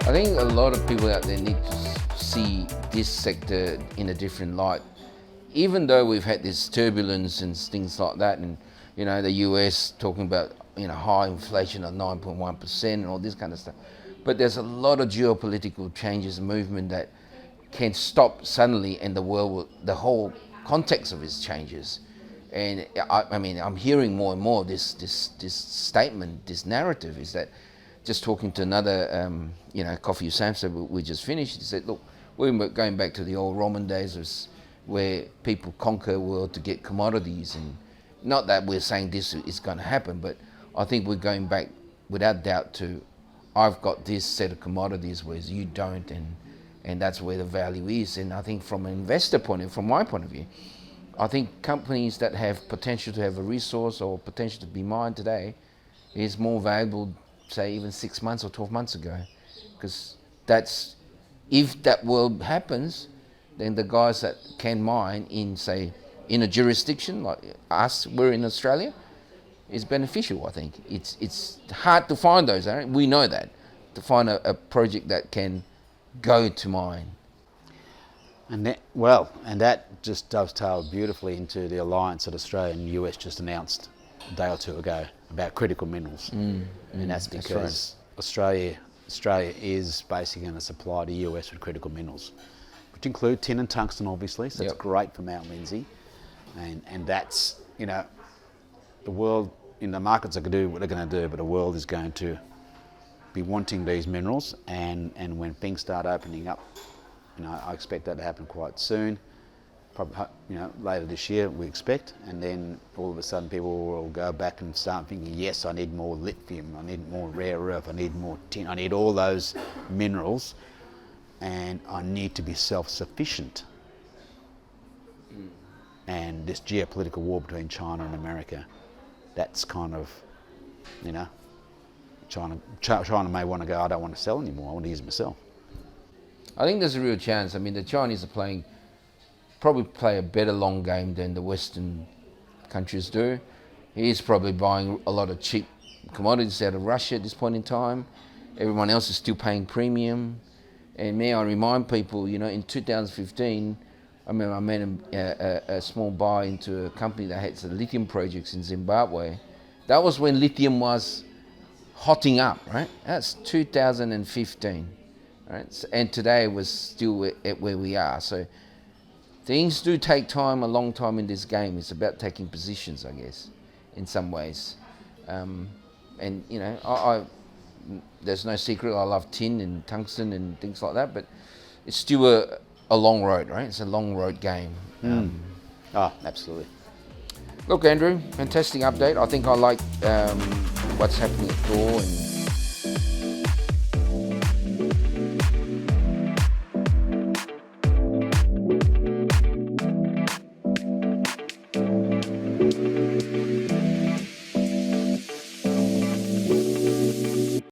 I think a lot of people out there need to see this sector in a different light. Even though we've had this turbulence and things like that, and the US talking about high inflation of 9.1% and all this kind of stuff, but there's a lot of geopolitical changes and movement that can stop suddenly, and the whole context of it changes. And I'm hearing more and more this statement, this narrative is that, just talking to another coffee with Samso we just finished, he said, look, we're going back to the old Roman days where people conquer the world to get commodities, and not that we're saying this is going to happen, but I think we're going back without doubt to, I've got this set of commodities whereas you don't, and that's where the value is. And I think from an investor point of view, from my point of view, I think companies that have potential to have a resource or potential to be mined today is more valuable, say even 6 months or 12 months ago, because if that world happens, then the guys that can mine in a jurisdiction like us, we're in Australia, is beneficial. I think it's hard to find those. We know that, to find a project that can go to mine. And that just dovetailed beautifully into the alliance that Australia and US just announced a day or two ago about critical minerals. And that's because Australia is basically going to supply the US with critical minerals, which include tin and tungsten, obviously. So it's great for Mount Lindsay, and that's the world. The markets are going to do what they're going to do, but the world is going to be wanting these minerals, and when things start opening up, I expect that to happen quite soon, probably later this year we expect, and then all of a sudden people will go back and start thinking, yes, I need more lithium, I need more rare earth, I need more tin, I need all those minerals, and I need to be self-sufficient. And this geopolitical war between China and America, that's kind of, China may want to go, I don't want to sell anymore, I want to use it myself. I think there's a real chance. The Chinese are probably play a better long game than the Western countries do. He's probably buying a lot of cheap commodities out of Russia at this point in time. Everyone else is still paying premium. And may I remind people, in 2015, I remember I made a small buy into a company that had some lithium projects in Zimbabwe. That was when lithium was hotting up, right? That's 2015. Right? And today we're still at where we are. So things do take time, a long time in this game. It's about taking positions, I guess, in some ways. There's no secret, I love tin and tungsten and things like that, but it's still a long road, right? It's a long road game. Absolutely. Look, Andrew, fantastic update. I think I like what's happening at Thor, and